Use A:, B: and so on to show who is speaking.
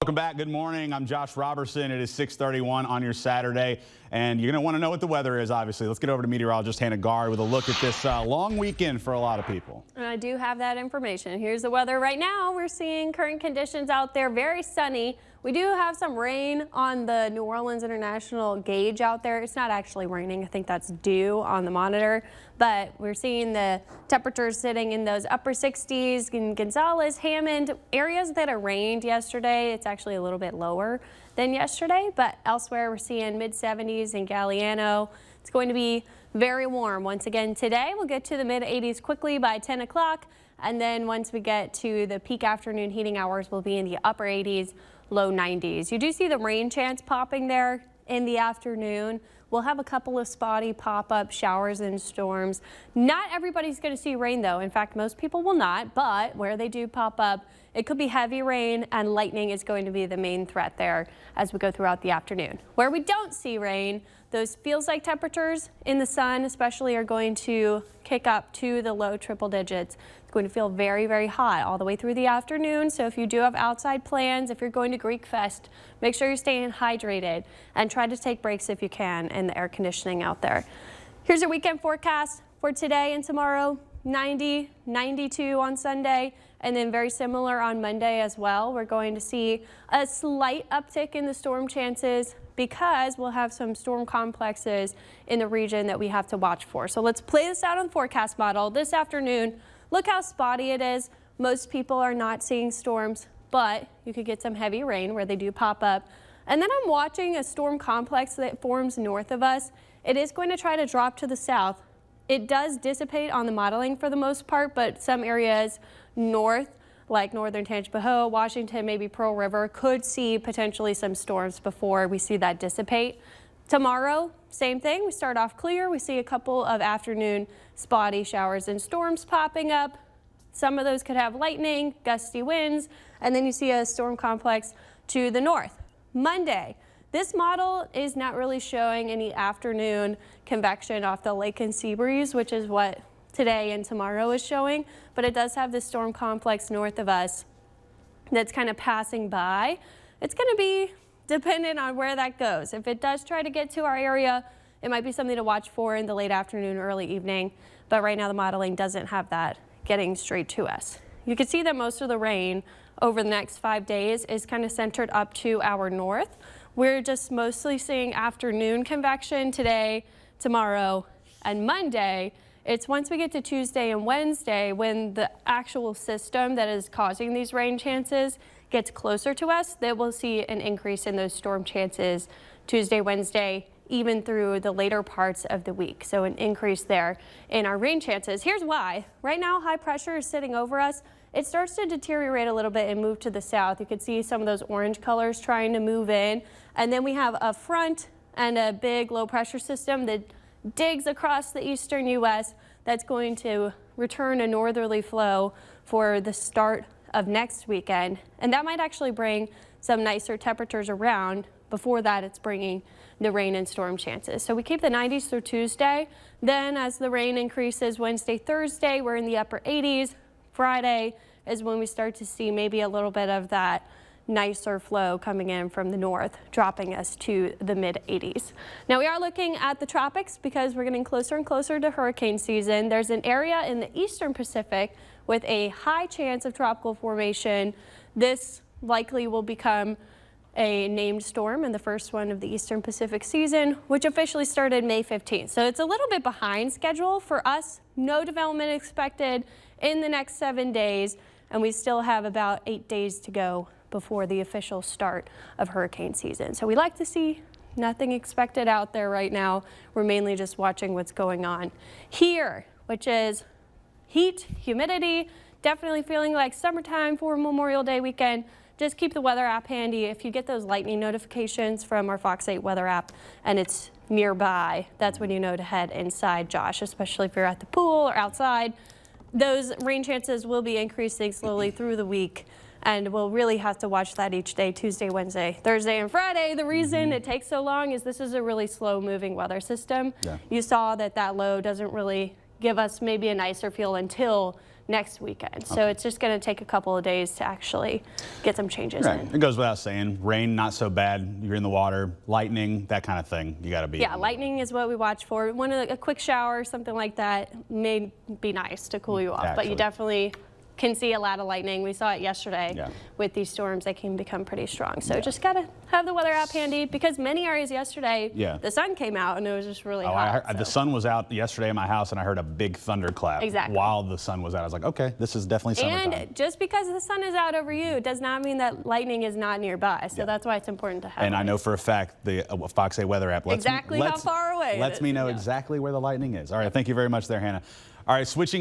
A: Welcome back. Good morning. I'm Josh Robertson. It is 6:31 on your Saturday, and you're going to want to know what the weather is, obviously. Let's get over to meteorologist Hannah Gard with a look at this long weekend for a lot of people.
B: And I do have that information. Here's the weather right now. We're seeing current conditions out there, very sunny. We do have some rain on the New Orleans International gauge out there. It's not actually raining. I think that's dew on the monitor. But we're seeing the temperatures sitting in those upper 60s in Gonzales, Hammond, areas that it rained yesterday. It's actually a little bit lower than yesterday, but elsewhere we're seeing mid 70s in Galliano. It's going to be very warm once again today. We'll get to the mid 80s quickly by 10 o'clock. And then once we get to the peak afternoon heating hours, we'll be in the upper 80s, low 90s. You do see the rain chance popping there in the afternoon. We'll have a couple of spotty pop-up showers and storms. Not everybody's going to see rain, though. In fact, most people will not, but where they do pop up, it could be heavy rain, and lightning is going to be the main threat there as we go throughout the afternoon. Where we don't see rain, those feels like temperatures in the sun especially are going to kick up to the low triple digits. It's going to feel very, very hot all the way through the afternoon. So if you do have outside plans, if you're going to Greek Fest, make sure you're staying hydrated and try to take breaks if you can in the air conditioning out there. Here's your weekend forecast for today and tomorrow. 90, 92 on Sunday, and then very similar on Monday as well. We're going to see a slight uptick in the storm chances because we'll have some storm complexes in the region that we have to watch for. So let's play this out on the forecast model this afternoon. Look how spotty it is. Most people are not seeing storms, but you could get some heavy rain where they do pop up. And then I'm watching a storm complex that forms north of us. It is going to try to drop to the south. It does dissipate on the modeling for the most part, but some areas north, like northern Tangipahoa, Washington, maybe Pearl River, could see potentially some storms before we see that dissipate. Tomorrow, same thing. We start off clear. We see a couple of afternoon spotty showers and storms popping up. Some of those could have lightning, gusty winds, and then you see a storm complex to the north. Monday. This model is not really showing any afternoon convection off the lake and sea breeze, which is what today and tomorrow is showing, but it does have this storm complex north of us that's kind of passing by. It's going to be dependent on where that goes. If it does try to get to our area, it might be something to watch for in the late afternoon, early evening, but right now the modeling doesn't have that getting straight to us. You can see that most of the rain over the next 5 days is kind of centered up to our north. We're just mostly seeing afternoon convection today, tomorrow, and Monday. It's once we get to Tuesday and Wednesday when the actual system that is causing these rain chances gets closer to us that we'll see an increase in those storm chances Tuesday, Wednesday, even through the later parts of the week. So an increase there in our rain chances. Here's why. Right now, high pressure is sitting over us. It starts to deteriorate a little bit and move to the south. You can see some of those orange colors trying to move in. And then we have a front and a big low pressure system that digs across the eastern U.S. that's going to return a northerly flow for the start of next weekend. And that might actually bring some nicer temperatures around. Before that, it's bringing the rain and storm chances. So we keep the 90s through Tuesday. Then as the rain increases Wednesday, Thursday, we're in the upper 80s. Friday is when we start to see maybe a little bit of that nicer flow coming in from the north, dropping us to the mid 80s. Now we are looking at the tropics because we're getting closer and closer to hurricane season. There's an area in the eastern Pacific with a high chance of tropical formation. This likely will become a named storm and the first one of the Eastern Pacific season, which officially started May 15th. So it's a little bit behind schedule for us. No development expected in the next 7 days, and we still have about 8 days to go before the official start of hurricane season. So we like to see nothing expected out there right now. We're mainly just watching what's going on here, which is heat, humidity, definitely feeling like summertime for Memorial Day weekend. Just keep the weather app handy. If you get those lightning notifications from our Fox 8 weather app and it's nearby, that's when you know to head inside, Josh, especially if you're at the pool or outside. Those rain chances will be increasing slowly through the week, and we'll really have to watch that each day, Tuesday, Wednesday, Thursday, and Friday. The reason it takes so long is this is a really slow moving weather system. Yeah. You saw that low doesn't really give us maybe a nicer feel until next weekend. So it's just going to take a couple of days to actually get some changes in.
A: It goes without saying, rain, not so bad. You're in the water, lightning, that kind of thing. You got to be.
B: Yeah, lightning is what we watch for. A quick shower, something like that may be nice to cool you off, but you definitely can see a lot of lightning. We saw it yesterday with these storms. They can become pretty strong. So just got to have the weather app handy, because many areas yesterday, the sun came out and it was just really hot.
A: The sun was out yesterday in my house and I heard a big thunderclap while the sun was out. I was like, okay, this is definitely summertime.
B: And just because the sun is out over you does not mean that lightning is not nearby. So that's why it's important to have
A: And I know for a fact the Fox 8 weather app
B: how far away
A: lets me know exactly where the lightning is. All right, thank you very much there, Hannah. All right, switching